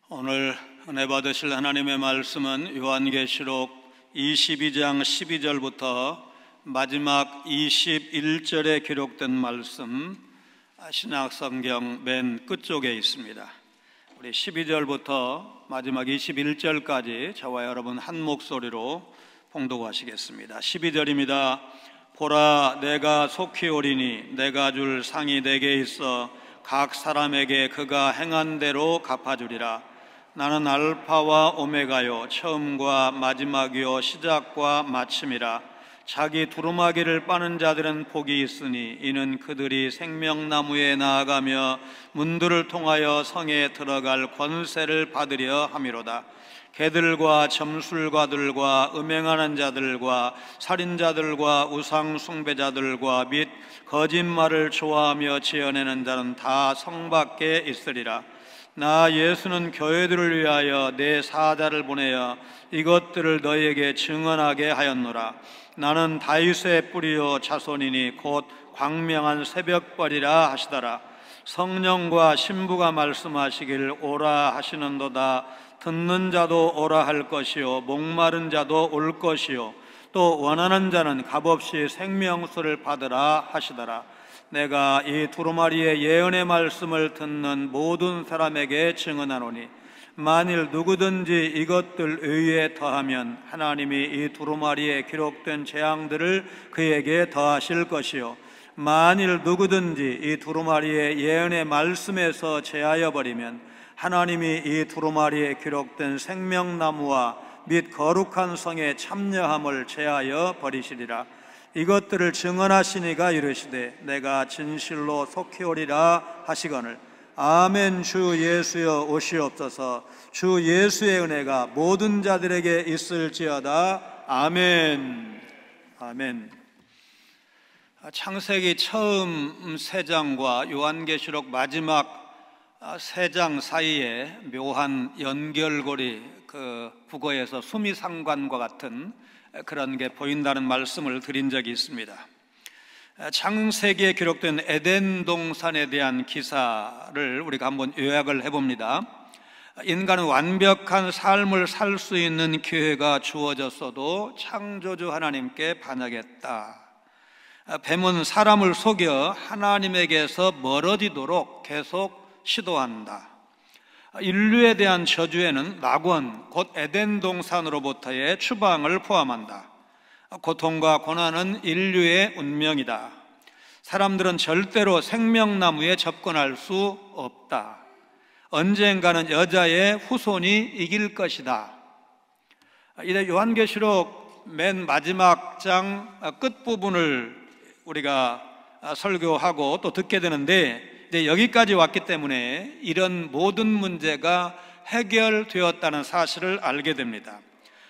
오늘 은혜 받으실 하나님의 말씀은 요한계시록 22장 12절부터 마지막 21절에 기록된 말씀, 신약성경 맨 끝쪽에 있습니다. 우리 12절부터 마지막 21절까지 저와 여러분 한 목소리로 봉독하시겠습니다. 12절입니다. 보라, 내가 속히 오리니 내가 줄 상이 내게 있어 각 사람에게 그가 행한 대로 갚아주리라. 나는 알파와 오메가요, 처음과 마지막이요, 시작과 마침이라. 자기 두루마기를 빠는 자들은 복이 있으니 이는 그들이 생명나무에 나아가며 문들을 통하여 성에 들어갈 권세를 받으려 함이로다. 개들과 점술가들과 음행하는 자들과 살인자들과 우상 숭배자들과 및 거짓말을 좋아하며 지어내는 자는 다 성 밖에 있으리라. 나 예수는 교회들을 위하여 내 사자를 보내어 이것들을 너희에게 증언하게 하였노라. 나는 다윗의 뿌리요 자손이니 곧 광명한 새벽벌이라 하시더라. 성령과 신부가 말씀하시길 오라 하시는도다. 듣는 자도 오라 할 것이요, 목마른 자도 올 것이요, 또 원하는 자는 값없이 생명수를 받으라 하시더라. 내가 이 두루마리의 예언의 말씀을 듣는 모든 사람에게 증언하노니 만일 누구든지 이것들 의에 더하면 하나님이 이 두루마리에 기록된 재앙들을 그에게 더하실 것이요, 만일 누구든지 이 두루마리의 예언의 말씀에서 제하여 버리면 하나님이 이 두루마리에 기록된 생명나무와 및 거룩한 성에 참여함을 제하여 버리시리라. 이것들을 증언하시니가 이르시되 내가 진실로 속히 오리라 하시거늘 아멘. 주 예수여 오시옵소서. 주 예수의 은혜가 모든 자들에게 있을지어다. 아멘. 아멘. 창세기 처음 3장과 요한계시록 마지막 3장 사이에 묘한 연결고리, 국어에서 수미상관과 같은 그런 게 보인다는 말씀을 드린 적이 있습니다. 창세기에 기록된 에덴 동산에 대한 기사를 우리가 한번 요약을 해봅니다. 인간은 완벽한 삶을 살 수 있는 기회가 주어졌어도 창조주 하나님께 반역했다. 뱀은 사람을 속여 하나님에게서 멀어지도록 계속 시도한다. 인류에 대한 저주에는 낙원, 곧 에덴 동산으로부터의 추방을 포함한다. 고통과 고난은 인류의 운명이다. 사람들은 절대로 생명나무에 접근할 수 없다. 언젠가는 여자의 후손이 이길 것이다. 이제 요한계시록 맨 마지막 장 끝부분을 우리가 설교하고 또 듣게 되는데, 이제 여기까지 왔기 때문에 이런 모든 문제가 해결되었다는 사실을 알게 됩니다.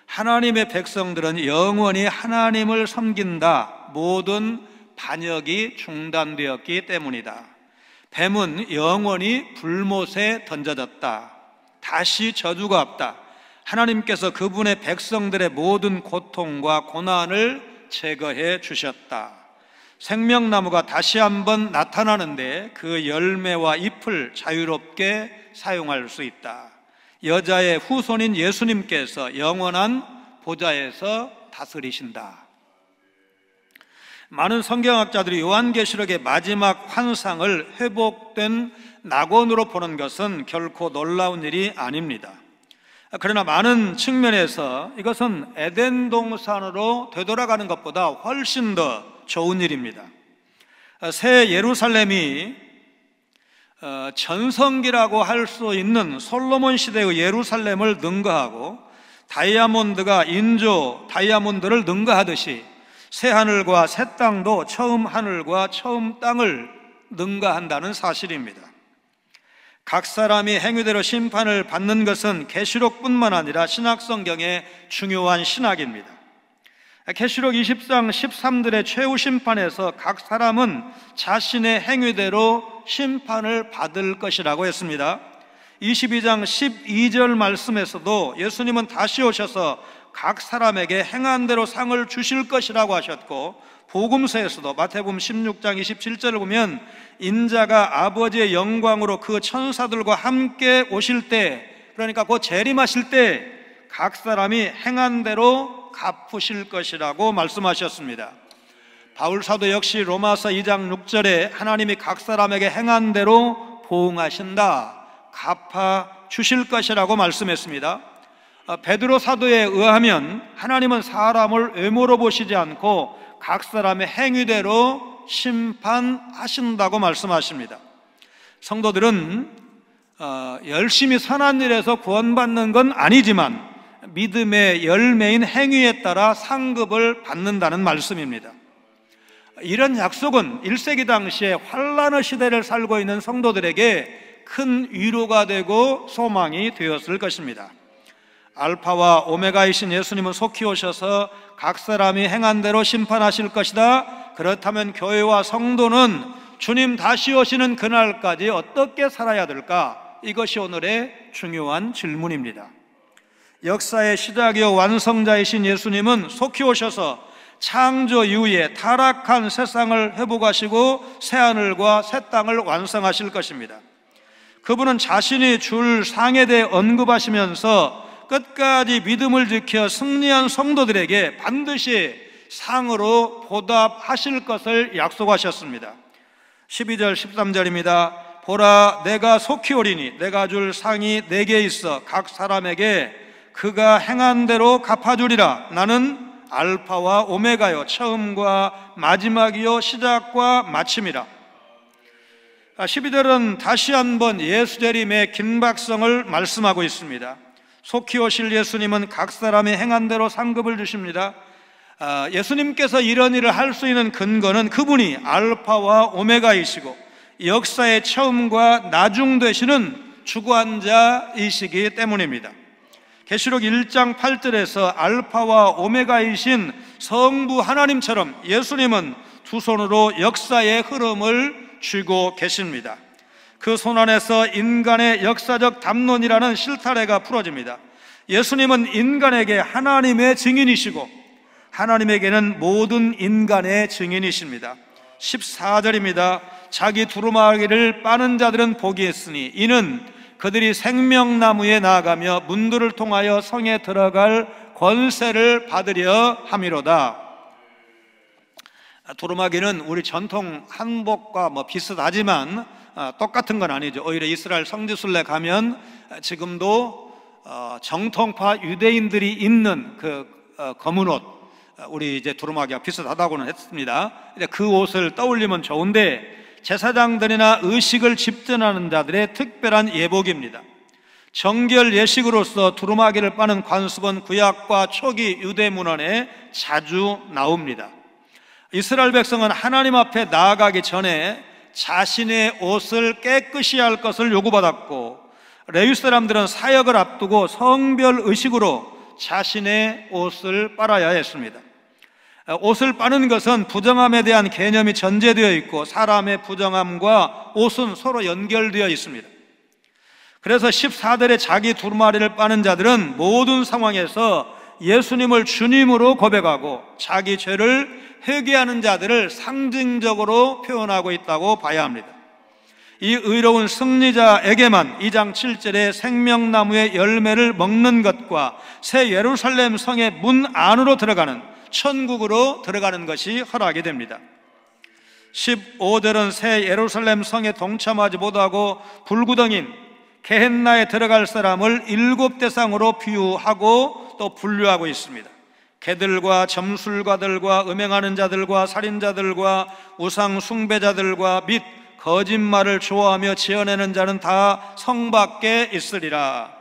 하나님의 백성들은 영원히 하나님을 섬긴다. 모든 반역이 중단되었기 때문이다. 뱀은 영원히 불못에 던져졌다. 다시 저주가 없다. 하나님께서 그분의 백성들의 모든 고통과 고난을 제거해 주셨다. 생명나무가 다시 한번 나타나는데 그 열매와 잎을 자유롭게 사용할 수 있다. 여자의 후손인 예수님께서 영원한 보좌에서 다스리신다. 많은 성경학자들이 요한계시록의 마지막 환상을 회복된 낙원으로 보는 것은 결코 놀라운 일이 아닙니다. 그러나 많은 측면에서 이것은 에덴 동산으로 되돌아가는 것보다 훨씬 더 좋은 일입니다. 새 예루살렘이 전성기라고 할 수 있는 솔로몬 시대의 예루살렘을 능가하고 다이아몬드가 인조 다이아몬드를 능가하듯이 새 하늘과 새 땅도 처음 하늘과 처음 땅을 능가한다는 사실입니다. 각 사람이 행위대로 심판을 받는 것은 계시록뿐만 아니라 신약성경의 중요한 신학입니다. 계시록 20장 13절의 최후 심판에서 각 사람은 자신의 행위대로 심판을 받을 것이라고 했습니다. 22장 12절 말씀에서도 예수님은 다시 오셔서 각 사람에게 행한 대로 상을 주실 것이라고 하셨고, 복음서에서도 마태복음 16장 27절을 보면 인자가 아버지의 영광으로 그 천사들과 함께 오실 때 그러니까 곧 재림하실 때 각 사람이 행한 대로 갚으실 것이라고 말씀하셨습니다. 바울 사도 역시 로마서 2장 6절에 하나님이 각 사람에게 행한 대로 보응하신다, 갚아 주실 것이라고 말씀했습니다. 베드로 사도에 의하면 하나님은 사람을 외모로 보시지 않고 각 사람의 행위대로 심판하신다고 말씀하십니다. 성도들은 열심히 선한 일에서 구원받는 건 아니지만 믿음의 열매인 행위에 따라 상급을 받는다는 말씀입니다. 이런 약속은 1세기 당시에 환란의 시대를 살고 있는 성도들에게 큰 위로가 되고 소망이 되었을 것입니다. 알파와 오메가이신 예수님은 속히 오셔서 각 사람이 행한 대로 심판하실 것이다. 그렇다면 교회와 성도는 주님 다시 오시는 그날까지 어떻게 살아야 될까? 이것이 오늘의 중요한 질문입니다. 역사의 시작이요 완성자이신 예수님은 속히 오셔서 창조 이후에 타락한 세상을 회복하시고 새하늘과 새 땅을 완성하실 것입니다. 그분은 자신이 줄 상에 대해 언급하시면서 끝까지 믿음을 지켜 승리한 성도들에게 반드시 상으로 보답하실 것을 약속하셨습니다. 12절 13절입니다. 보라, 내가 속히 오리니 내가 줄 상이 내게 있어 각 사람에게 그가 행한 대로 갚아주리라. 나는 알파와 오메가요 처음과 마지막이요 시작과 마침이라. 12절은 다시 한번 예수 재림의 긴박성을 말씀하고 있습니다. 속히 오실 예수님은 각 사람이 행한 대로 상급을 주십니다. 예수님께서 이런 일을 할 수 있는 근거는 그분이 알파와 오메가이시고 역사의 처음과 나중 되시는 주관자이시기 때문입니다. 계시록 1장 8절에서 알파와 오메가이신 성부 하나님처럼 예수님은 두 손으로 역사의 흐름을 쥐고 계십니다. 그 손 안에서 인간의 역사적 담론이라는 실타래가 풀어집니다. 예수님은 인간에게 하나님의 증인이시고 하나님에게는 모든 인간의 증인이십니다. 14절입니다. 자기 두루마기를 빠는 자들은 복이 있으니 이는 그들이 생명나무에 나아가며 문들을 통하여 성에 들어갈 권세를 받으려 함이로다. 두루마기는 우리 전통 한복과 비슷하지만 똑같은 건 아니죠. 오히려 이스라엘 성지순례 가면 지금도 정통파 유대인들이 입는 그 검은 옷, 우리 이제 두루마기와 비슷하다고는 했습니다. 그 옷을 떠올리면 좋은데 제사장들이나 의식을 집전하는 자들의 특별한 예복입니다. 정결 예식으로서 두루마기를 빠는 관습은 구약과 초기 유대 문헌에 자주 나옵니다. 이스라엘 백성은 하나님 앞에 나아가기 전에 자신의 옷을 깨끗이 할 것을 요구받았고, 레위 사람들은 사역을 앞두고 성별 의식으로 자신의 옷을 빨아야 했습니다. 옷을 빠는 것은 부정함에 대한 개념이 전제되어 있고 사람의 부정함과 옷은 서로 연결되어 있습니다. 그래서 14절에 자기 두루마리를 빠는 자들은 모든 상황에서 예수님을 주님으로 고백하고 자기 죄를 회개하는 자들을 상징적으로 표현하고 있다고 봐야 합니다. 이 의로운 승리자에게만 2장 7절에 생명나무의 열매를 먹는 것과 새 예루살렘 성의 문 안으로 들어가는 천국으로 들어가는 것이 허락이 됩니다. 15절은 새 예루살렘 성에 동참하지 못하고 불구덩인 게헨나에 들어갈 사람을 7대상으로 비유하고 또 분류하고 있습니다. 개들과 점술가들과 음행하는 자들과 살인자들과 우상 숭배자들과 및 거짓말을 좋아하며 지어내는 자는 다 성 밖에 있으리라.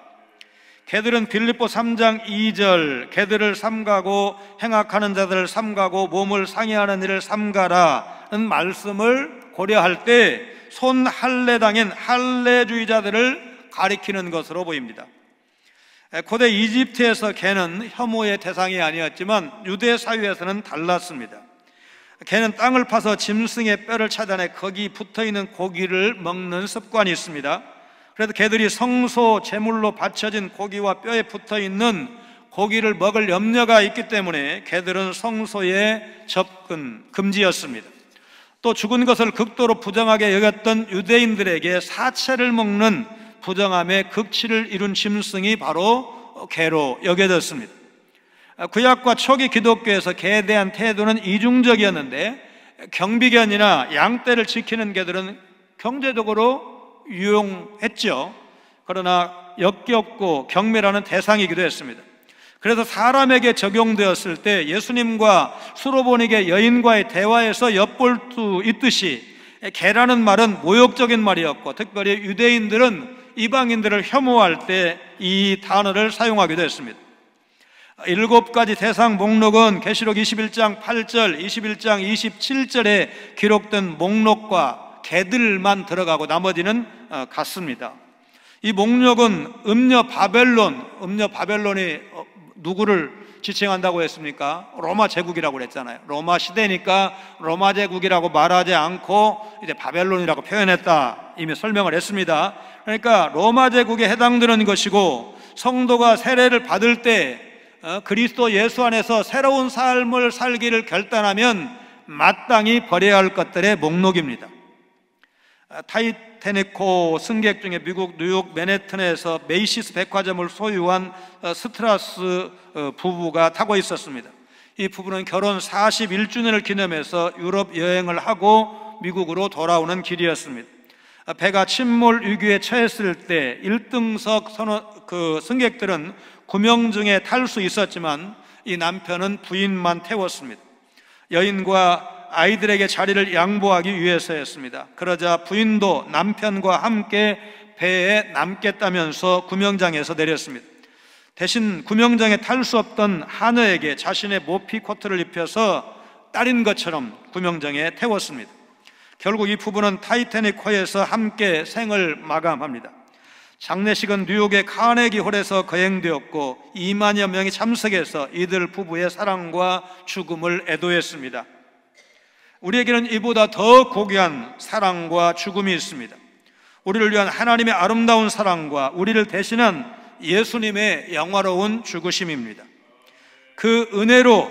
개들은 빌립보 3장 2절 개들을 삼가고 행악하는 자들을 삼가고 몸을 상해하는 일을 삼가라는 말씀을 고려할 때 손 할례당인 할례주의자들을 가리키는 것으로 보입니다. 고대 이집트에서 개는 혐오의 대상이 아니었지만 유대 사회에서는 달랐습니다. 개는 땅을 파서 짐승의 뼈를 찾아내 거기 붙어있는 고기를 먹는 습관이 있습니다. 그래서 개들이 성소 제물로 바쳐진 고기와 뼈에 붙어있는 고기를 먹을 염려가 있기 때문에 개들은 성소에 접근 금지였습니다. 또 죽은 것을 극도로 부정하게 여겼던 유대인들에게 사체를 먹는 부정함의 극치를 이룬 짐승이 바로 개로 여겨졌습니다. 구약과 초기 기독교에서 개에 대한 태도는 이중적이었는데 경비견이나 양떼를 지키는 개들은 경제적으로 유용했죠. 그러나 역겹고 경멸하는 대상이기도 했습니다. 그래서 사람에게 적용되었을 때 예수님과 수로보니게 여인과의 대화에서 엿볼 수 있듯이 개라는 말은 모욕적인 말이었고, 특별히 유대인들은 이방인들을 혐오할 때 이 단어를 사용하기도 했습니다. 7가지 대상 목록은 계시록 21장 8절, 21장 27절에 기록된 목록과 개들만 들어가고 나머지는 같습니다. 이 목록은 음녀 바벨론이 누구를 지칭한다고 했습니까? 로마 제국이라고 그랬잖아요. 로마 시대니까 로마 제국이라고 말하지 않고 이제 바벨론이라고 표현했다, 이미 설명을 했습니다. 그러니까 로마 제국에 해당되는 것이고, 성도가 세례를 받을 때 그리스도 예수 안에서 새로운 삶을 살기를 결단하면 마땅히 버려야 할 것들의 목록입니다. 타이타닉호 승객 중에 미국 뉴욕 맨해튼에서 메이시스 백화점을 소유한 스트라스 부부가 타고 있었습니다. 이 부부는 결혼 41주년을 기념해서 유럽 여행을 하고 미국으로 돌아오는 길이었습니다. 배가 침몰 위기에 처했을 때 1등석 승객들은 구명중에 탈 수 있었지만 이 남편은 부인만 태웠습니다. 여인과 아이들에게 자리를 양보하기 위해서였습니다. 그러자 부인도 남편과 함께 배에 남겠다면서 구명장에서 내렸습니다. 대신 구명장에 탈 수 없던 하느에게 자신의 모피 코트를 입혀서 딸인 것처럼 구명장에 태웠습니다. 결국 이 부부는 타이타닉호에서 함께 생을 마감합니다. 장례식은 뉴욕의 카네기 홀에서 거행되었고 2만여 명이 참석해서 이들 부부의 사랑과 죽음을 애도했습니다. 우리에게는 이보다 더 고귀한 사랑과 죽음이 있습니다. 우리를 위한 하나님의 아름다운 사랑과 우리를 대신한 예수님의 영화로운 죽으심입니다. 그 은혜로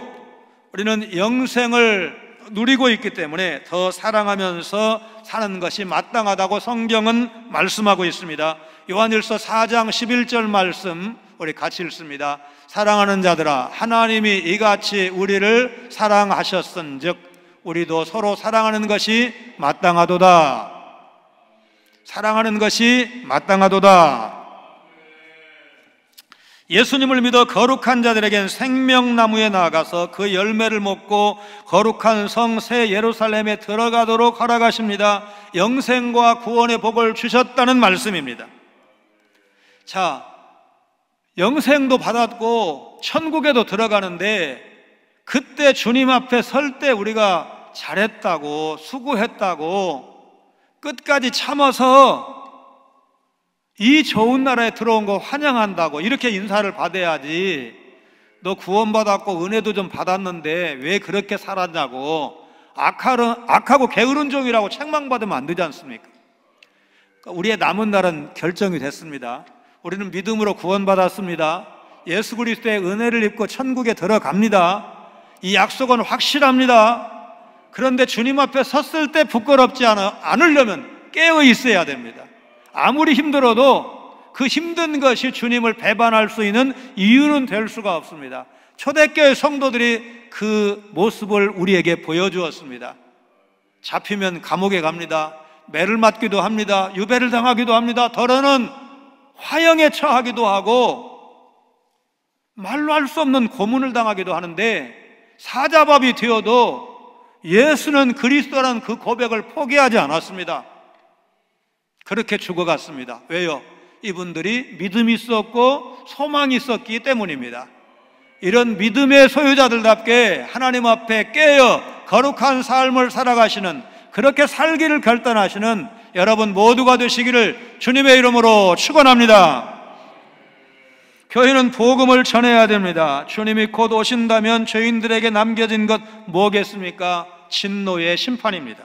우리는 영생을 누리고 있기 때문에 더 사랑하면서 사는 것이 마땅하다고 성경은 말씀하고 있습니다. 요한일서 4장 11절 말씀 우리 같이 읽습니다. 사랑하는 자들아, 하나님이 이같이 우리를 사랑하셨은즉 우리도 서로 사랑하는 것이 마땅하도다. 사랑하는 것이 마땅하도다. 예수님을 믿어 거룩한 자들에겐 생명나무에 나아가서 그 열매를 먹고 거룩한 성 새 예루살렘에 들어가도록 허락하십니다. 영생과 구원의 복을 주셨다는 말씀입니다. 자, 영생도 받았고 천국에도 들어가는데 그때 주님 앞에 설 때 우리가 잘했다고, 수고했다고, 끝까지 참아서 이 좋은 나라에 들어온 거 환영한다고 이렇게 인사를 받아야지, 너 구원받았고 은혜도 좀 받았는데 왜 그렇게 살았냐고 악하고 게으른 종이라고 책망받으면 안 되지 않습니까? 우리의 남은 날은 결정이 됐습니다. 우리는 믿음으로 구원받았습니다. 예수 그리스도의 은혜를 입고 천국에 들어갑니다. 이 약속은 확실합니다. 그런데 주님 앞에 섰을 때 부끄럽지 않으려면 깨어 있어야 됩니다. 아무리 힘들어도 그 힘든 것이 주님을 배반할 수 있는 이유는 될 수가 없습니다. 초대교회 성도들이 그 모습을 우리에게 보여주었습니다. 잡히면 감옥에 갑니다. 매를 맞기도 합니다. 유배를 당하기도 합니다. 더러는 화형에 처하기도 하고 말로 할 수 없는 고문을 당하기도 하는데 사자밥이 되어도 예수는 그리스도라는 그 고백을 포기하지 않았습니다. 그렇게 죽어갔습니다. 왜요? 이분들이 믿음이 있었고 소망이 있었기 때문입니다. 이런 믿음의 소유자들답게 하나님 앞에 깨어 거룩한 삶을 살아가시는, 그렇게 살기를 결단하시는 여러분 모두가 되시기를 주님의 이름으로 축원합니다. 교회는 복음을 전해야 됩니다. 주님이 곧 오신다면 죄인들에게 남겨진 것 뭐겠습니까? 진노의 심판입니다.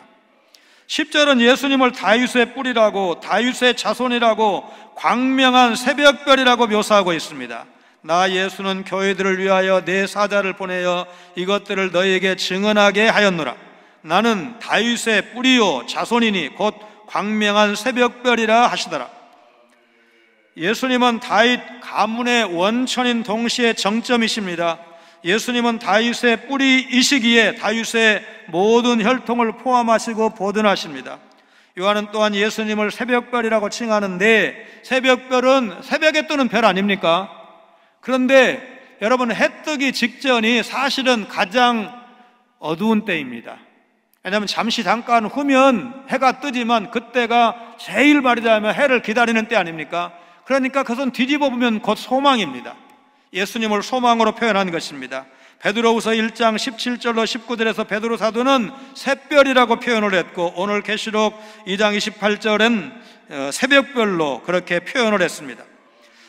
10절은 예수님을 다윗의 뿌리라고, 다윗의 자손이라고, 광명한 새벽별이라고 묘사하고 있습니다. 나 예수는 교회들을 위하여 내 사자를 보내어 이것들을 너희에게 증언하게 하였노라. 나는 다윗의 뿌리요 자손이니 곧 광명한 새벽별이라 하시더라. 예수님은 다윗 가문의 원천인 동시에 정점이십니다. 예수님은 다윗의 뿌리이시기에 다윗의 모든 혈통을 포함하시고 보존하십니다. 요한은 또한 예수님을 새벽별이라고 칭하는데, 새벽별은 새벽에 뜨는 별 아닙니까? 그런데 여러분, 해 뜨기 직전이 사실은 가장 어두운 때입니다. 왜냐하면 잠시 잠깐 후면 해가 뜨지만 그때가 제일 말하자면 해를 기다리는 때 아닙니까? 그러니까 그것은 뒤집어 보면 곧 소망입니다. 예수님을 소망으로 표현한 것입니다. 베드로후서 1장 17절로 19절에서 베드로 사도는 샛별이라고 표현을 했고, 오늘 계시록 2장 28절엔 새벽별로 그렇게 표현을 했습니다.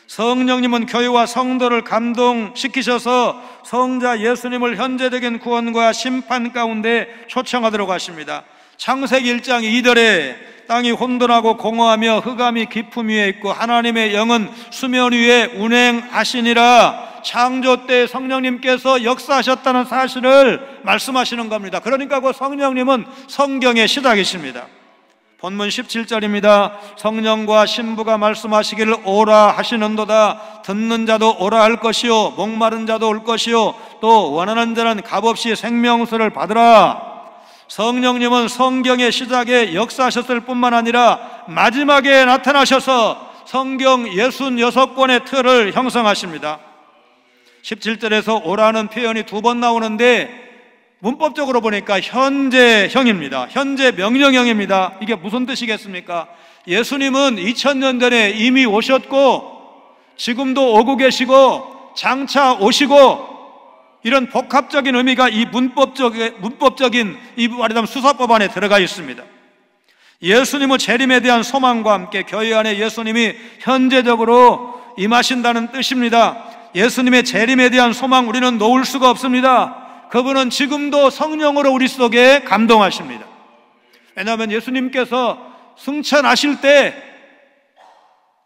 성령님은 교회와 성도를 감동시키셔서 성자 예수님을 현재적인 구원과 심판 가운데 초청하도록 하십니다. 창세기 1장 2절에 땅이 혼돈하고 공허하며 흑암이 깊음 위에 있고 하나님의 영은 수면 위에 운행하시니라. 창조 때 성령님께서 역사하셨다는 사실을 말씀하시는 겁니다. 그러니까 그 성령님은 성경의 시작이십니다. 본문 17절입니다. 성령과 신부가 말씀하시기를 오라 하시는도다. 듣는 자도 오라 할 것이요 목마른 자도 올 것이요 또 원하는 자는 값없이 생명수를 받으라. 성령님은 성경의 시작에 역사하셨을 뿐만 아니라 마지막에 나타나셔서 성경 66권의 틀을 형성하십니다. 17절에서 오라는 표현이 2번 나오는데 문법적으로 보니까 현재형입니다. 현재 명령형입니다. 이게 무슨 뜻이겠습니까? 예수님은 2000년 전에 이미 오셨고 지금도 오고 계시고 장차 오시고, 이런 복합적인 의미가 이 문법적인 이 말하자면 수사법 안에 들어가 있습니다. 예수님의 재림에 대한 소망과 함께 교회 안에 예수님이 현재적으로 임하신다는 뜻입니다. 예수님의 재림에 대한 소망, 우리는 놓을 수가 없습니다. 그분은 지금도 성령으로 우리 속에 감동하십니다. 왜냐하면 예수님께서 승천하실 때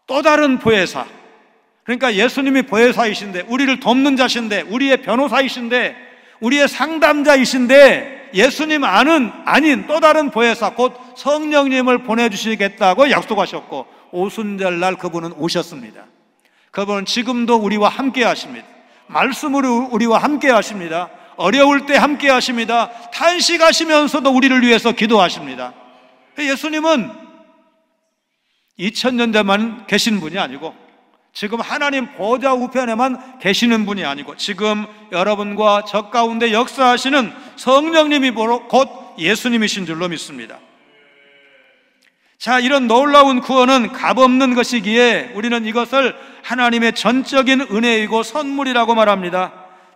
또 다른 보혜사, 그러니까 예수님이 보혜사이신데, 우리를 돕는 자신데, 우리의 변호사이신데, 우리의 상담자이신데, 예수님 아닌 또 다른 보혜사 곧 성령님을 보내주시겠다고 약속하셨고, 오순절날 그분은 오셨습니다. 그분은 지금도 우리와 함께 하십니다. 말씀으로 우리와 함께 하십니다. 어려울 때 함께 하십니다. 탄식하시면서도 우리를 위해서 기도하십니다. 예수님은 2000년 전만 계신 분이 아니고, 지금 하나님 보좌 우편에만 계시는 분이 아니고, 지금 여러분과 저 가운데 역사하시는 성령님이 곧 예수님이신 줄로 믿습니다. 자, 이런 놀라운 구원은 값없는 것이기에 우리는 이것을 하나님의 전적인 은혜이고 선물이라고 말합니다.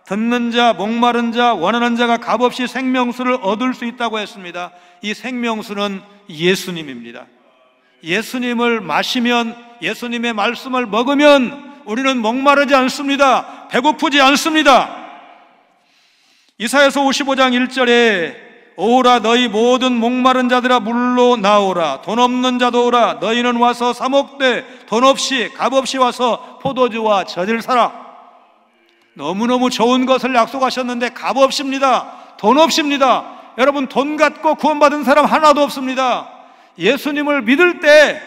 듣는 자, 목마른 자, 원하는 자가 값없이 생명수를 얻을 수 있다고 했습니다. 이 생명수는 예수님입니다. 예수님을 마시면, 예수님의 말씀을 먹으면 우리는 목마르지 않습니다. 배고프지 않습니다. 이사야서 55장 1절에 오라 너희 모든 목마른 자들아 물로 나오라. 돈 없는 자도 오라. 너희는 와서 사 먹되 돈 없이 값없이 와서 포도주와 젖을 사라. 너무너무 좋은 것을 약속하셨는데 값없습니다. 돈 없습니다. 여러분, 돈 갖고 구원받은 사람 하나도 없습니다. 예수님을 믿을 때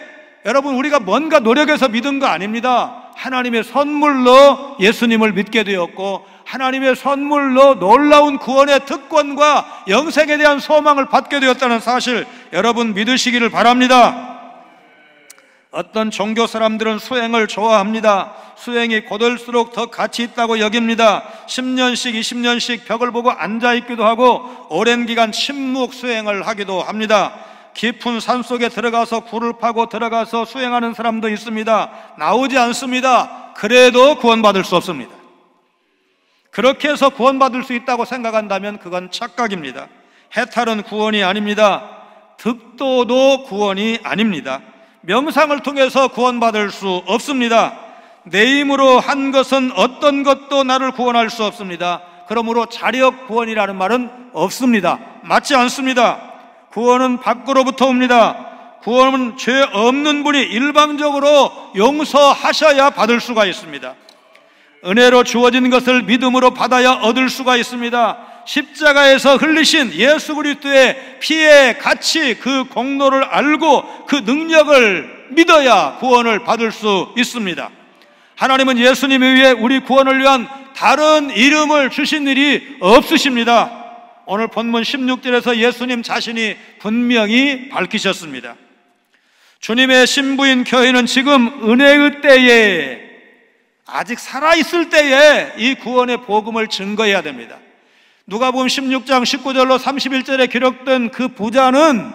여러분, 우리가 뭔가 노력해서 믿은 거 아닙니다. 하나님의 선물로 예수님을 믿게 되었고, 하나님의 선물로 놀라운 구원의 특권과 영생에 대한 소망을 받게 되었다는 사실, 여러분 믿으시기를 바랍니다. 어떤 종교 사람들은 수행을 좋아합니다. 수행이 곧을수록 더 가치 있다고 여깁니다. 10년씩 20년씩 벽을 보고 앉아있기도 하고 오랜 기간 침묵 수행을 하기도 합니다. 깊은 산속에 들어가서 굴을 파고 들어가서 수행하는 사람도 있습니다. 나오지 않습니다. 그래도 구원받을 수 없습니다. 그렇게 해서 구원받을 수 있다고 생각한다면 그건 착각입니다. 해탈은 구원이 아닙니다. 득도도 구원이 아닙니다. 명상을 통해서 구원받을 수 없습니다. 내 힘으로 한 것은 어떤 것도 나를 구원할 수 없습니다. 그러므로 자력 구원이라는 말은 없습니다. 맞지 않습니다. 구원은 밖으로부터 옵니다. 구원은 죄 없는 분이 일방적으로 용서하셔야 받을 수가 있습니다. 은혜로 주어진 것을 믿음으로 받아야 얻을 수가 있습니다. 십자가에서 흘리신 예수 그리스도의 피의 가치, 그 공로를 알고 그 능력을 믿어야 구원을 받을 수 있습니다. 하나님은 예수님에 의해 우리 구원을 위한 다른 이름을 주신 일이 없으십니다. 오늘 본문 16절에서 예수님 자신이 분명히 밝히셨습니다. 주님의 신부인 교회는 지금 은혜의 때에, 아직 살아있을 때에 이 구원의 복음을 증거해야 됩니다. 누가복음 16장 19절로 31절에 기록된 그 부자는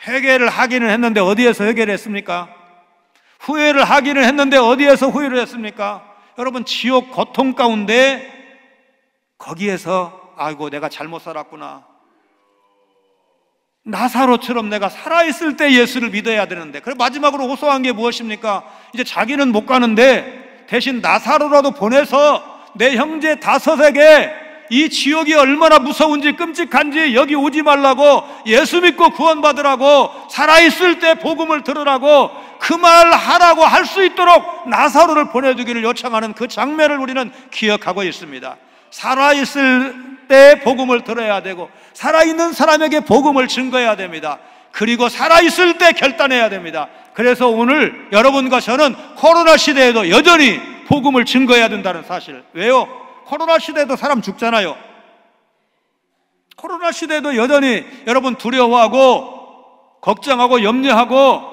회개를 하기는 했는데 어디에서 회개를 했습니까? 후회를 하기는 했는데 어디에서 후회를 했습니까? 여러분, 지옥 고통 가운데 거기에서 아이고 내가 잘못 살았구나, 나사로처럼 내가 살아있을 때 예수를 믿어야 되는데, 그래 마지막으로 호소한 게 무엇입니까? 이제 자기는 못 가는데 대신 나사로라도 보내서 내 형제 5에게 이 지옥이 얼마나 무서운지 끔찍한지 여기 오지 말라고, 예수 믿고 구원받으라고, 살아있을 때 복음을 들으라고, 그 말 하라고 할 수 있도록 나사로를 보내주기를 요청하는 그 장면을 우리는 기억하고 있습니다. 살아있을 때 복음을 들어야 되고, 살아있는 사람에게 복음을 증거해야 됩니다. 그리고 살아있을 때 결단해야 됩니다. 그래서 오늘 여러분과 저는 코로나 시대에도 여전히 복음을 증거해야 된다는 사실. 왜요? 코로나 시대에도 사람 죽잖아요. 코로나 시대에도 여전히 여러분 두려워하고 걱정하고 염려하고,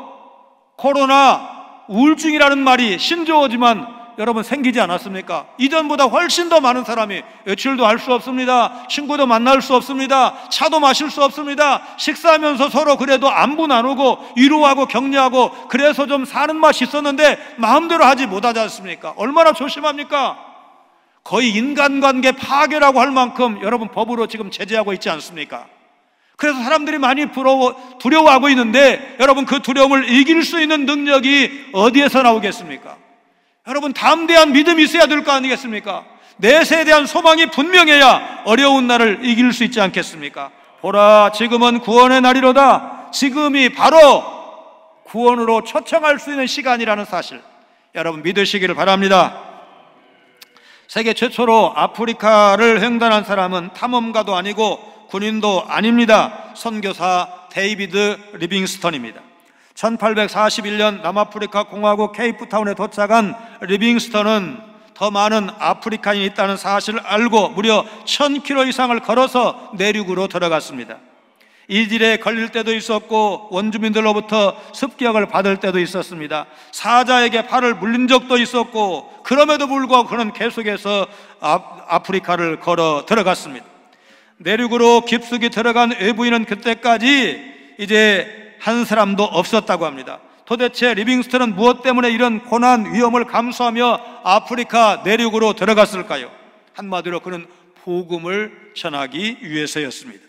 코로나 우울증이라는 말이 신조어지만 여러분 생기지 않았습니까? 이전보다 훨씬 더 많은 사람이 외출도 할 수 없습니다. 친구도 만날 수 없습니다. 차도 마실 수 없습니다. 식사하면서 서로 그래도 안부 나누고 위로하고 격려하고 그래서 좀 사는 맛이 있었는데 마음대로 하지 못하지 않습니까? 얼마나 조심합니까? 거의 인간관계 파괴라고 할 만큼 여러분 법으로 지금 제재하고 있지 않습니까? 그래서 사람들이 많이 두려워하고 있는데, 여러분 그 두려움을 이길 수 있는 능력이 어디에서 나오겠습니까? 여러분 담대한 믿음이 있어야 될 거 아니겠습니까? 내세에 대한 소망이 분명해야 어려운 날을 이길 수 있지 않겠습니까? 보라, 지금은 구원의 날이로다. 지금이 바로 구원으로 초청할 수 있는 시간이라는 사실, 여러분 믿으시기를 바랍니다. 세계 최초로 아프리카를 횡단한 사람은 탐험가도 아니고 군인도 아닙니다. 선교사 데이비드 리빙스턴입니다. 1841년 남아프리카 공화국 케이프타운에 도착한 리빙스턴은 더 많은 아프리카인이 있다는 사실을 알고 무려 1000km 이상을 걸어서 내륙으로 들어갔습니다. 이질에 걸릴 때도 있었고 원주민들로부터 습격을 받을 때도 있었습니다. 사자에게 팔을 물린 적도 있었고, 그럼에도 불구하고 그는 계속해서 아프리카를 걸어 들어갔습니다. 내륙으로 깊숙이 들어간 외부인은 그때까지 이제 한 사람도 없었다고 합니다. 도대체 리빙스턴은 무엇 때문에 이런 고난 위험을 감수하며 아프리카 내륙으로 들어갔을까요? 한마디로 그는 복음을 전하기 위해서였습니다.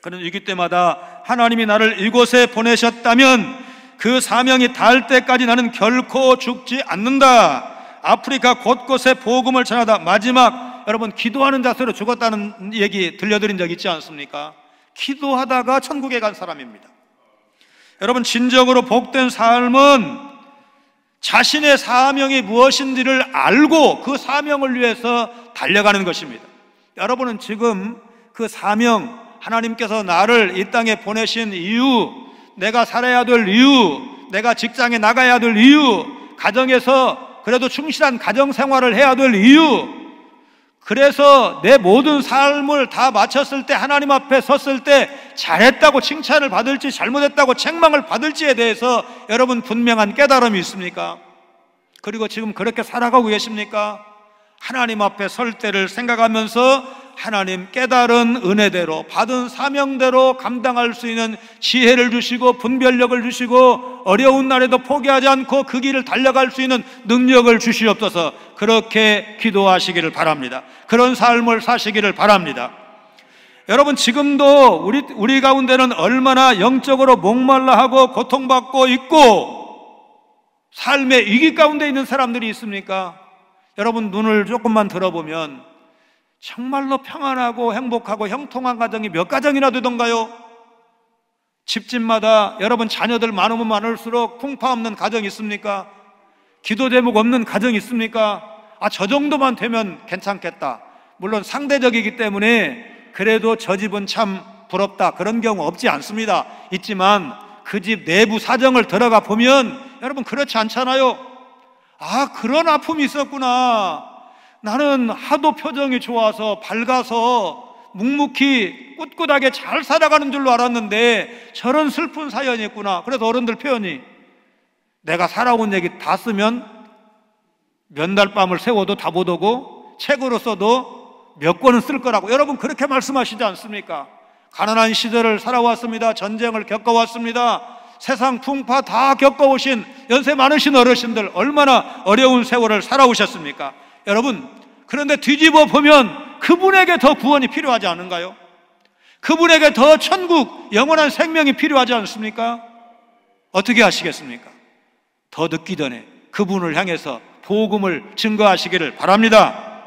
그는 위기 때마다 하나님이 나를 이곳에 보내셨다면 그 사명이 닿을 때까지 나는 결코 죽지 않는다. 아프리카 곳곳에 복음을 전하다 마지막, 여러분 기도하는 자세로 죽었다는 얘기 들려드린 적 있지 않습니까? 기도하다가 천국에 간 사람입니다. 여러분, 진정으로 복된 삶은 자신의 사명이 무엇인지를 알고 그 사명을 위해서 달려가는 것입니다. 여러분은 지금 그 사명, 하나님께서 나를 이 땅에 보내신 이유, 내가 살아야 될 이유, 내가 직장에 나가야 될 이유, 가정에서 그래도 충실한 가정생활을 해야 될 이유, 그래서 내 모든 삶을 다 마쳤을 때 하나님 앞에 섰을 때 잘했다고 칭찬을 받을지 잘못했다고 책망을 받을지에 대해서 여러분 분명한 깨달음이 있습니까? 그리고 지금 그렇게 살아가고 계십니까? 하나님 앞에 설 때를 생각하면서 하나님 깨달은 은혜대로 받은 사명대로 감당할 수 있는 지혜를 주시고 분별력을 주시고 어려운 날에도 포기하지 않고 그 길을 달려갈 수 있는 능력을 주시옵소서. 그렇게 기도하시기를 바랍니다. 그런 삶을 사시기를 바랍니다. 여러분, 지금도 우리 가운데는 얼마나 영적으로 목말라하고 고통받고 있고 삶의 위기 가운데 있는 사람들이 있습니까? 여러분 눈을 조금만 들어보면 정말로 평안하고 행복하고 형통한 가정이 몇 가정이나 되던가요? 집집마다 여러분 자녀들 많으면 많을수록 풍파 없는 가정 있습니까? 기도 제목 없는 가정 있습니까? 저 정도만 되면 괜찮겠다. 물론 상대적이기 때문에 그래도 저 집은 참 부럽다, 그런 경우 없지 않습니다. 있지만 그 집 내부 사정을 들어가 보면 여러분 그렇지 않잖아요. 아, 그런 아픔이 있었구나. 나는 하도 표정이 좋아서 밝아서 묵묵히 꿋꿋하게 잘 살아가는 줄로 알았는데 저런 슬픈 사연이 있구나. 그래서 어른들 표현이 내가 살아온 얘기 다 쓰면 몇 날 밤을 세워도 다 못 오고 책으로 써도 몇 권은 쓸 거라고. 여러분 그렇게 말씀하시지 않습니까? 가난한 시절을 살아왔습니다. 전쟁을 겪어왔습니다. 세상 풍파 다 겪어오신 연세 많으신 어르신들 얼마나 어려운 세월을 살아오셨습니까? 여러분, 그런데 뒤집어 보면 그분에게 더 구원이 필요하지 않은가요? 그분에게 더 천국, 영원한 생명이 필요하지 않습니까? 어떻게 하시겠습니까? 더 늦기 전에 그분을 향해서 복음을 증거하시기를 바랍니다.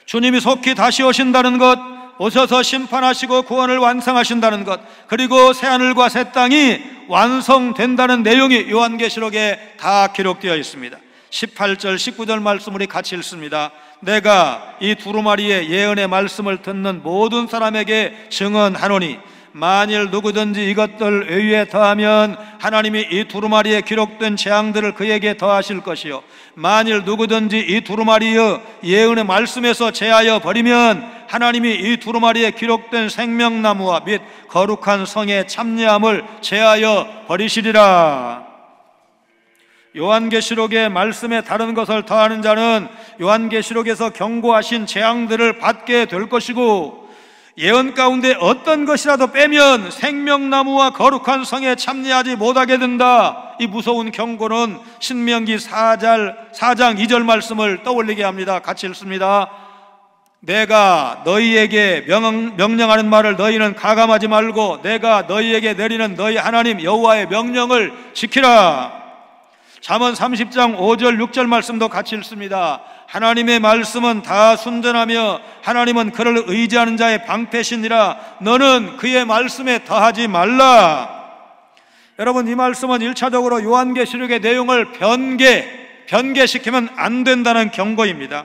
주님이 속히 다시 오신다는 것, 오셔서 심판하시고 구원을 완성하신다는 것, 그리고 새하늘과 새 땅이 완성된다는 내용이 요한계시록에 다 기록되어 있습니다. 18절, 19절 말씀 우리 같이 읽습니다. 내가 이 두루마리의 예언의 말씀을 듣는 모든 사람에게 증언하노니 만일 누구든지 이것들 외에 더하면 하나님이 이 두루마리에 기록된 재앙들을 그에게 더하실 것이요 만일 누구든지 이 두루마리의 예언의 말씀에서 제하여 버리면 하나님이 이 두루마리에 기록된 생명나무와 및 거룩한 성의 참여함을 제하여 버리시리라. 요한계시록의 말씀에 다른 것을 더하는 자는 요한계시록에서 경고하신 재앙들을 받게 될 것이고, 예언 가운데 어떤 것이라도 빼면 생명나무와 거룩한 성에 참여하지 못하게 된다. 이 무서운 경고는 신명기 4장 2절 말씀을 떠올리게 합니다. 같이 읽습니다. 내가 너희에게 명령하는 말을 너희는 가감하지 말고 내가 너희에게 내리는 너희 하나님 여호와의 명령을 지키라. 잠언 30장 5절 6절 말씀도 같이 읽습니다. 하나님의 말씀은 다 순전하며 하나님은 그를 의지하는 자의 방패시니라. 너는 그의 말씀에 더하지 말라. 여러분, 이 말씀은 1차적으로 요한계시록의 내용을 변개시키면 안 된다는 경고입니다.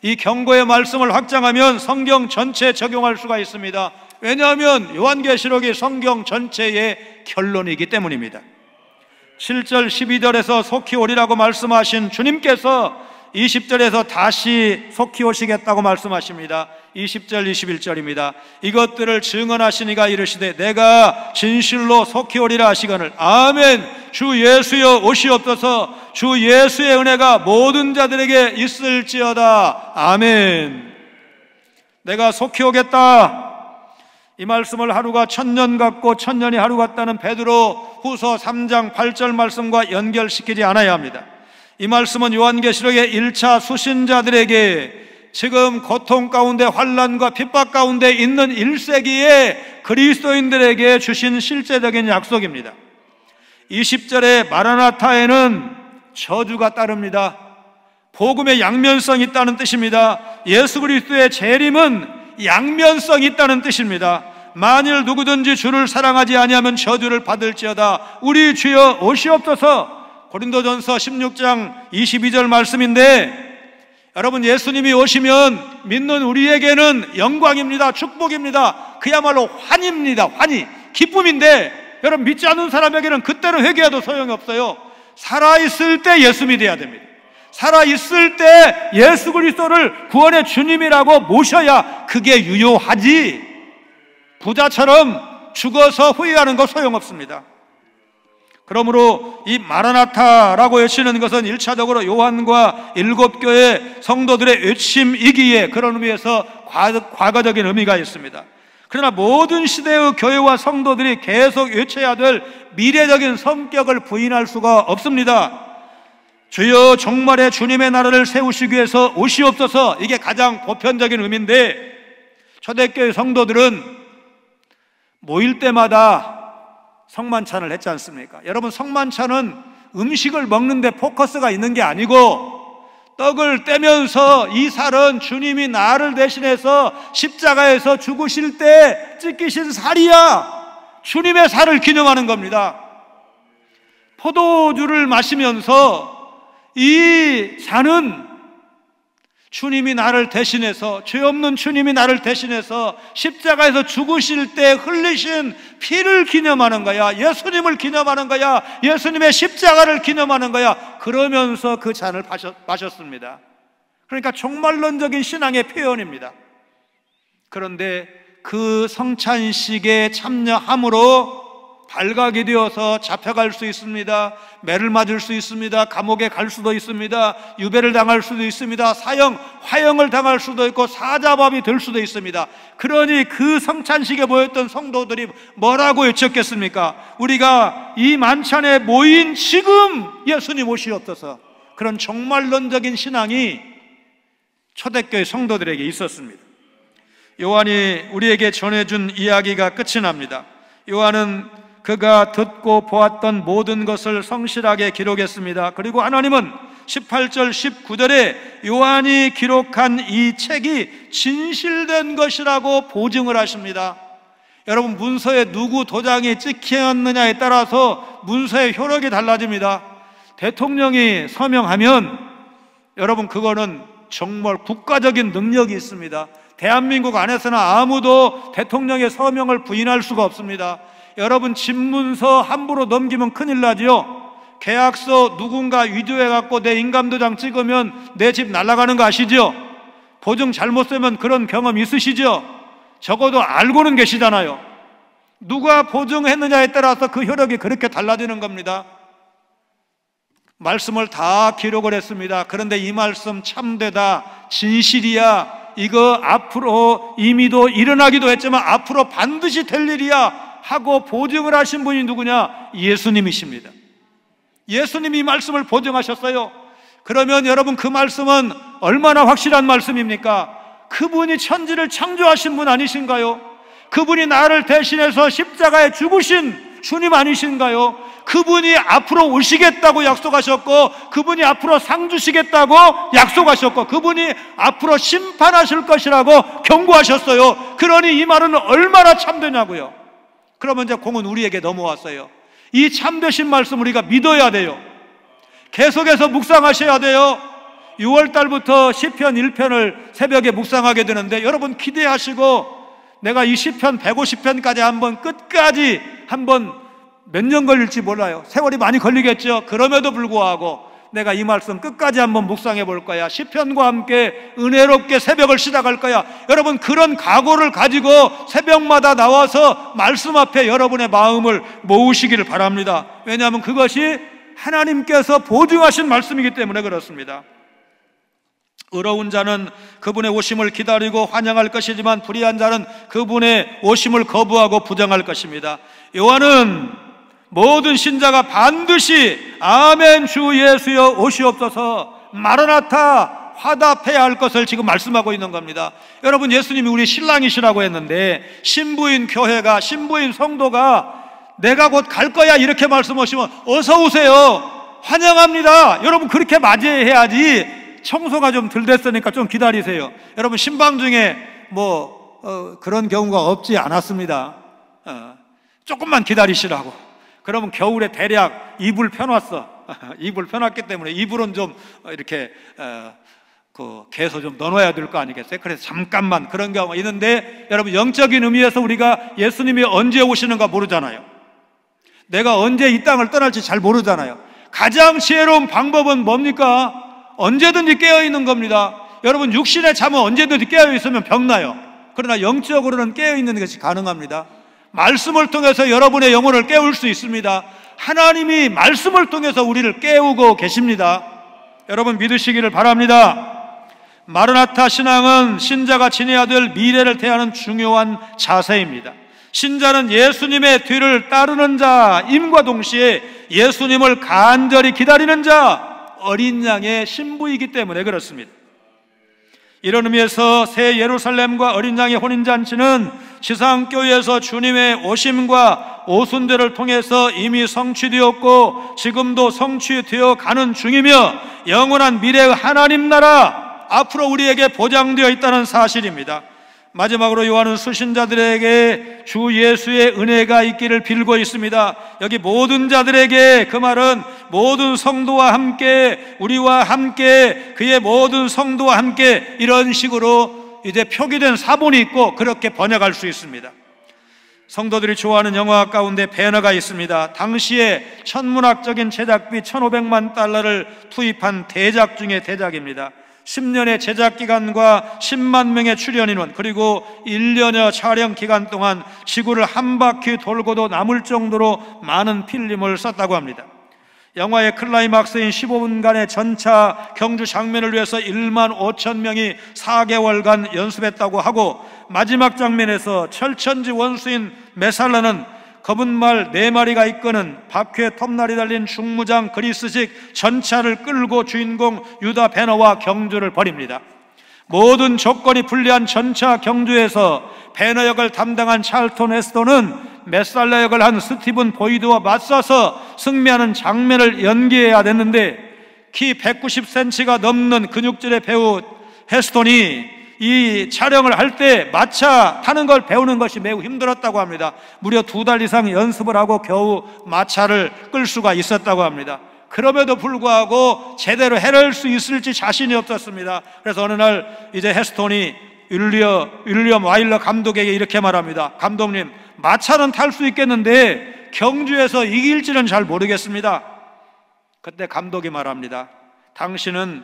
이 경고의 말씀을 확장하면 성경 전체에 적용할 수가 있습니다. 왜냐하면 요한계시록이 성경 전체의 결론이기 때문입니다. 7절 12절에서 속히 오리라고 말씀하신 주님께서 20절에서 다시 속히 오시겠다고 말씀하십니다. 20절 21절입니다. 이것들을 증언하시니가 이르시되 내가 진실로 속히 오리라 하시거늘 아멘. 주 예수여 오시옵소서. 주 예수의 은혜가 모든 자들에게 있을지어다. 아멘. 내가 속히 오겠다. 이 말씀을 하루가 천년 같고 천년이 하루 같다는 베드로 후서 3장 8절 말씀과 연결시키지 않아야 합니다. 이 말씀은 요한계시록의 1차 수신자들에게 지금 고통 가운데 환난과 핍박 가운데 있는 1세기의 그리스도인들에게 주신 실제적인 약속입니다. 20절의 마라나타에는 저주가 따릅니다. 복음의 양면성이 있다는 뜻입니다. 예수 그리스도의 재림은 양면성이 있다는 뜻입니다. 만일 누구든지 주를 사랑하지 아니하면 저주를 받을지어다. 우리 주여 오시옵소서. 고린도전서 16장 22절 말씀인데, 여러분, 예수님이 오시면 믿는 우리에게는 영광입니다. 축복입니다. 그야말로 환희입니다. 환희, 기쁨인데, 여러분, 믿지 않는 사람에게는 그때는 회개해도 소용이 없어요. 살아있을 때 예수 믿어야 됩니다. 살아있을 때 예수 그리스도를 구원의 주님이라고 모셔야 그게 유효하지, 부자처럼 죽어서 후회하는 거 소용없습니다. 그러므로 이 마라나타라고 외치는 것은 1차적으로 요한과 7교회 성도들의 외침이기에 그런 의미에서 과거적인 의미가 있습니다. 그러나 모든 시대의 교회와 성도들이 계속 외쳐야 될 미래적인 성격을 부인할 수가 없습니다. 주여 종말의 주님의 나라를 세우시기 위해서 오시옵소서. 이게 가장 보편적인 의미인데, 초대교회 성도들은 모일 때마다 성만찬을 했지 않습니까? 여러분, 성만찬은 음식을 먹는데 포커스가 있는 게 아니고 떡을 떼면서 이 살은 주님이 나를 대신해서 십자가에서 죽으실 때 찢기신 살이야. 주님의 살을 기념하는 겁니다. 포도주를 마시면서 이 잔은 주님이 나를 대신해서, 죄 없는 주님이 나를 대신해서 십자가에서 죽으실 때 흘리신 피를 기념하는 거야. 예수님을 기념하는 거야. 예수님의 십자가를 기념하는 거야. 그러면서 그 잔을 마셨습니다. 그러니까 종말론적인 신앙의 표현입니다. 그런데 그 성찬식에 참여함으로 발각이 되어서 잡혀갈 수 있습니다. 매를 맞을 수 있습니다. 감옥에 갈 수도 있습니다. 유배를 당할 수도 있습니다. 사형, 화형을 당할 수도 있고 사자밥이 될 수도 있습니다. 그러니 그 성찬식에 모였던 성도들이 뭐라고 외쳤겠습니까? 우리가 이 만찬에 모인 지금 예수님 오시옵소서. 그런 종말론적인 신앙이 초대교회 성도들에게 있었습니다. 요한이 우리에게 전해준 이야기가 끝이 납니다. 요한은 그가 듣고 보았던 모든 것을 성실하게 기록했습니다. 그리고 하나님은 18절 19절에 요한이 기록한 이 책이 진실된 것이라고 보증을 하십니다. 여러분, 문서에 누구 도장이 찍혔느냐에 따라서 문서의 효력이 달라집니다. 대통령이 서명하면 여러분, 그거는 정말 국가적인 능력이 있습니다. 대한민국 안에서는 아무도 대통령의 서명을 부인할 수가 없습니다. 여러분, 집문서 함부로 넘기면 큰일 나지요. 계약서 누군가 위조해갖고 내 인감도장 찍으면 내 집 날아가는 거 아시죠? 보증 잘못 쓰면 그런 경험 있으시죠? 적어도 알고는 계시잖아요. 누가 보증했느냐에 따라서 그 효력이 그렇게 달라지는 겁니다. 말씀을 다 기록을 했습니다. 그런데 이 말씀 참되다, 진실이야, 이거 앞으로 이미도 일어나기도 했지만 앞으로 반드시 될 일이야 하고 보증을 하신 분이 누구냐? 예수님이십니다. 예수님이 이 말씀을 보증하셨어요. 그러면 여러분, 그 말씀은 얼마나 확실한 말씀입니까? 그분이 천지를 창조하신 분 아니신가요? 그분이 나를 대신해서 십자가에 죽으신 주님 아니신가요? 그분이 앞으로 오시겠다고 약속하셨고, 그분이 앞으로 상 주시겠다고 약속하셨고, 그분이 앞으로 심판하실 것이라고 경고하셨어요. 그러니 이 말은 얼마나 참되냐고요. 그러면 이제 공은 우리에게 넘어왔어요. 이 참되신 말씀 우리가 믿어야 돼요. 계속해서 묵상하셔야 돼요. 6월달부터 시편 1편을 새벽에 묵상하게 되는데, 여러분 기대하시고 내가 이 시편 150편까지 한번 끝까지 한번 몇 년 걸릴지 몰라요. 세월이 많이 걸리겠죠. 그럼에도 불구하고 내가 이 말씀 끝까지 한번 묵상해 볼 거야. 시편과 함께 은혜롭게 새벽을 시작할 거야. 여러분, 그런 각오를 가지고 새벽마다 나와서 말씀 앞에 여러분의 마음을 모으시기를 바랍니다. 왜냐하면 그것이 하나님께서 보증하신 말씀이기 때문에 그렇습니다. 의로운 자는 그분의 오심을 기다리고 환영할 것이지만 불의한 자는 그분의 오심을 거부하고 부정할 것입니다. 요한은 모든 신자가 반드시 아멘 주 예수여 오시옵소서, 마라나타 화답해야 할 것을 지금 말씀하고 있는 겁니다. 여러분, 예수님이 우리 신랑이시라고 했는데 신부인 교회가, 신부인 성도가 내가 곧 갈 거야 이렇게 말씀하시면 어서 오세요, 환영합니다. 여러분, 그렇게 맞이해야지. 청소가 좀 덜 됐으니까 좀 기다리세요. 여러분, 신방 중에 그런 경우가 없지 않았습니다. 조금만 기다리시라고. 그러면 겨울에 대략 이불 펴놨어. 이불 펴놨기 때문에 이불은 좀 이렇게 개서 좀 넣어놔야 될 거 아니겠어요? 그래서 잠깐만 그런 경우가 있는데, 여러분, 영적인 의미에서 우리가 예수님이 언제 오시는가 모르잖아요. 내가 언제 이 땅을 떠날지 잘 모르잖아요. 가장 지혜로운 방법은 뭡니까? 언제든지 깨어있는 겁니다. 여러분, 육신의 잠은 언제든지 깨어있으면 병나요. 그러나 영적으로는 깨어있는 것이 가능합니다. 말씀을 통해서 여러분의 영혼을 깨울 수 있습니다. 하나님이 말씀을 통해서 우리를 깨우고 계십니다. 여러분, 믿으시기를 바랍니다. 마르나타 신앙은 신자가 지내야 될 미래를 대하는 중요한 자세입니다. 신자는 예수님의 뒤를 따르는 자임과 동시에 예수님을 간절히 기다리는 자, 어린 양의 신부이기 때문에 그렇습니다. 이런 의미에서 새 예루살렘과 어린 양의 혼인잔치는 지상교회에서 주님의 오심과 오순절을 통해서 이미 성취되었고 지금도 성취되어 가는 중이며 영원한 미래의 하나님 나라 앞으로 우리에게 보장되어 있다는 사실입니다. 마지막으로 요한은 수신자들에게 주 예수의 은혜가 있기를 빌고 있습니다. 여기 모든 자들에게, 그 말은 모든 성도와 함께, 우리와 함께, 그의 모든 성도와 함께, 이런 식으로 이제 표기된 사본이 있고 그렇게 번역할 수 있습니다. 성도들이 좋아하는 영화 가운데 배너가 있습니다. 당시에 천문학적인 제작비 1,500만 달러를 투입한 대작 중에 대작입니다. 10년의 제작 기간과 10만 명의 출연 인원, 그리고 1년여 촬영 기간 동안 지구를 한 바퀴 돌고도 남을 정도로 많은 필름을 썼다고 합니다. 영화의 클라이막스인 15분간의 전차 경주 장면을 위해서 1만 5천 명이 4개월간 연습했다고 하고, 마지막 장면에서 철천지 원수인 메살라는 검은 말 4마리가 이끄는 바퀴에 톱날이 달린 중무장 그리스식 전차를 끌고 주인공 유다 배너와 경주를 벌입니다. 모든 조건이 불리한 전차 경주에서 배너 역을 담당한 찰턴 헤스턴은 메살라 역을 한 스티븐 보이드와 맞서서 승리하는 장면을 연기해야 됐는데, 키 190cm가 넘는 근육질의 배우 헤스턴이 이 촬영을 할 때 마차 타는 걸 배우는 것이 매우 힘들었다고 합니다. 무려 2달 이상 연습을 하고 겨우 마차를 끌 수가 있었다고 합니다. 그럼에도 불구하고 제대로 해낼 수 있을지 자신이 없었습니다. 그래서 어느 날 이제 헤스턴이 윌리엄 와일러 감독에게 이렇게 말합니다. 감독님, 마차는 탈 수 있겠는데 경주에서 이길지는 잘 모르겠습니다. 그때 감독이 말합니다. 당신은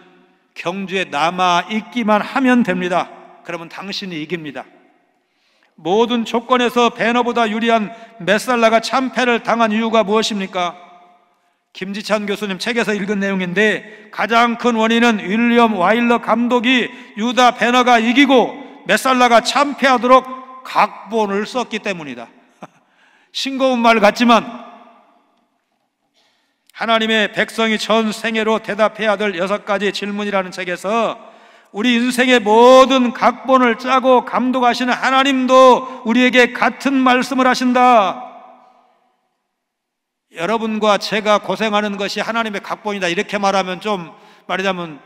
경주에 남아 있기만 하면 됩니다. 그러면 당신이 이깁니다. 모든 조건에서 배너보다 유리한 메살라가 참패를 당한 이유가 무엇입니까? 김지찬 교수님 책에서 읽은 내용인데, 가장 큰 원인은 윌리엄 와일러 감독이 유다 배너가 이기고 메살라가 참패하도록 각본을 썼기 때문이다. 싱거운 말 같지만 하나님의 백성이 전 생애로 대답해야 될 6가지 질문이라는 책에서 우리 인생의 모든 각본을 짜고 감독하시는 하나님도 우리에게 같은 말씀을 하신다. 여러분과 제가 고생하는 것이 하나님의 각본이다, 이렇게 말하면 좀 말하자면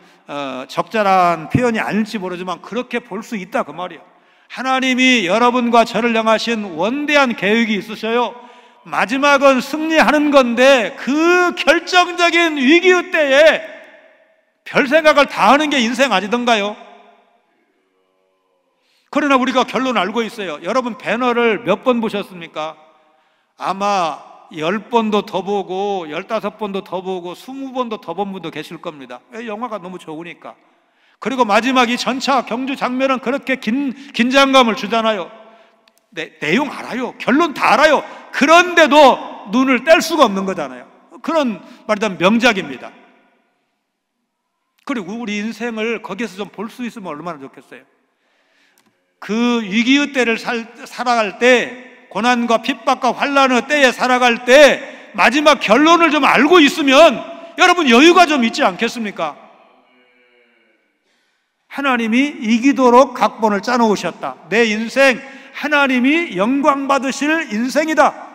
적절한 표현이 아닐지 모르지만 그렇게 볼 수 있다, 그 말이에요. 하나님이 여러분과 저를 향하신 원대한 계획이 있으셔요. 마지막은 승리하는 건데 그 결정적인 위기의 때에 별 생각을 다 하는 게 인생 아니던가요? 그러나 우리가 결론 알고 있어요. 여러분 배너를 몇 번 보셨습니까? 아마 10번도 더 보고 15번도 더 보고 20번도 더 본 분도 계실 겁니다. 왜? 영화가 너무 좋으니까. 그리고 마지막 이 전차 경주 장면은 그렇게 긴장감을 주잖아요. 내용 알아요. 결론 다 알아요. 그런데도 눈을 뗄 수가 없는 거잖아요. 그런 말하자면 명작입니다. 그리고 우리 인생을 거기에서 좀 볼 수 있으면 얼마나 좋겠어요. 그 위기의 때를 살아갈 때, 고난과 핍박과 환난의 때에 살아갈 때 마지막 결론을 좀 알고 있으면 여러분 여유가 좀 있지 않겠습니까? 하나님이 이기도록 각본을 짜놓으셨다. 내 인생 하나님이 영광 받으실 인생이다.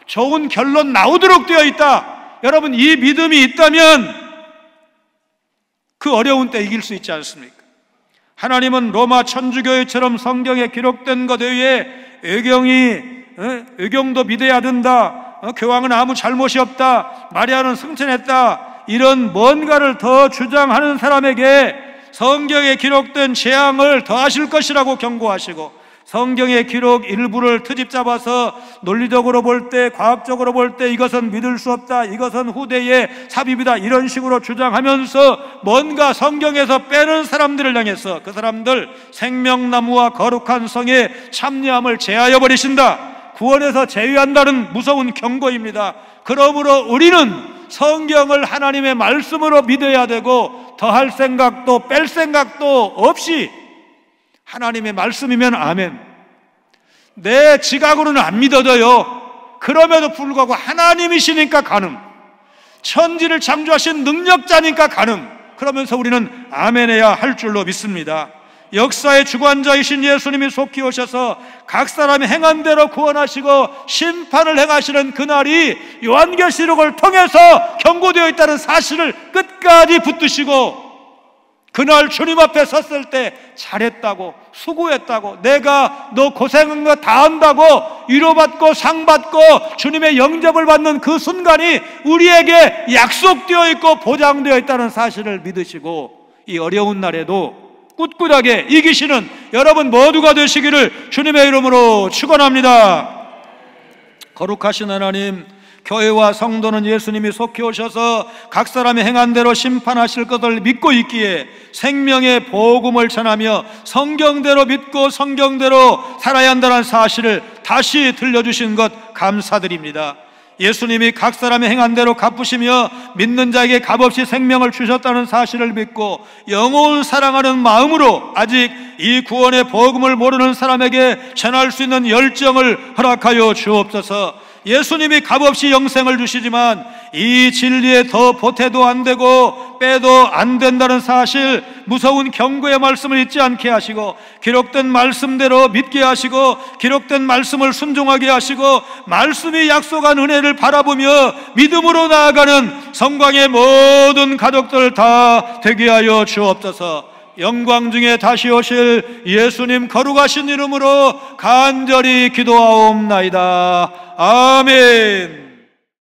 좋은 결론 나오도록 되어 있다. 여러분 이 믿음이 있다면 그 어려운 때 이길 수 있지 않습니까? 하나님은 로마 천주교회처럼 성경에 기록된 것 외에 의경도 믿어야 된다, 교황은 아무 잘못이 없다, 마리아는 승천했다, 이런 뭔가를 더 주장하는 사람에게 성경에 기록된 재앙을 더하실 것이라고 경고하시고, 성경의 기록 일부를 트집 잡아서 논리적으로 볼 때, 과학적으로 볼 때 이것은 믿을 수 없다, 이것은 후대의 삽입이다, 이런 식으로 주장하면서 뭔가 성경에서 빼는 사람들을 향해서 그 사람들 생명나무와 거룩한 성의 참여함을 제하여 버리신다, 구원에서 제외한다는 무서운 경고입니다. 그러므로 우리는 성경을 하나님의 말씀으로 믿어야 되고, 더할 생각도 뺄 생각도 없이 하나님의 말씀이면 아멘. 내 지각으로는 안 믿어져요. 그럼에도 불구하고 하나님이시니까 가능, 천지를 창조하신 능력자니까 가능. 그러면서 우리는 아멘해야 할 줄로 믿습니다. 역사의 주관자이신 예수님이 속히 오셔서 각 사람이 행한 대로 구원하시고 심판을 행하시는 그날이 요한계시록을 통해서 경고되어 있다는 사실을 끝까지 붙드시고 그날 주님 앞에 섰을 때 잘했다고, 수고했다고, 내가 너 고생한 거 다 안다고 위로받고 상받고 주님의 영접을 받는 그 순간이 우리에게 약속되어 있고 보장되어 있다는 사실을 믿으시고, 이 어려운 날에도 꿋꿋하게 이기시는 여러분 모두가 되시기를 주님의 이름으로 축원합니다. 거룩하신 하나님, 교회와 성도는 예수님이 속히 오셔서 각 사람이 행한 대로 심판하실 것을 믿고 있기에 생명의 복음을 전하며 성경대로 믿고 성경대로 살아야 한다는 사실을 다시 들려주신 것 감사드립니다. 예수님이 각 사람이 행한 대로 갚으시며 믿는 자에게 값없이 생명을 주셨다는 사실을 믿고 영혼을 사랑하는 마음으로 아직 이 구원의 복음을 모르는 사람에게 전할 수 있는 열정을 허락하여 주옵소서. 예수님이 값없이 영생을 주시지만 이 진리에 더 보태도 안 되고 빼도 안 된다는 사실, 무서운 경고의 말씀을 잊지 않게 하시고 기록된 말씀대로 믿게 하시고 기록된 말씀을 순종하게 하시고 말씀이 약속한 은혜를 바라보며 믿음으로 나아가는 성광의 모든 가족들 다 되게 하여 주옵소서. 영광 중에 다시 오실 예수님 거룩하신 이름으로 간절히 기도하옵나이다. 아멘.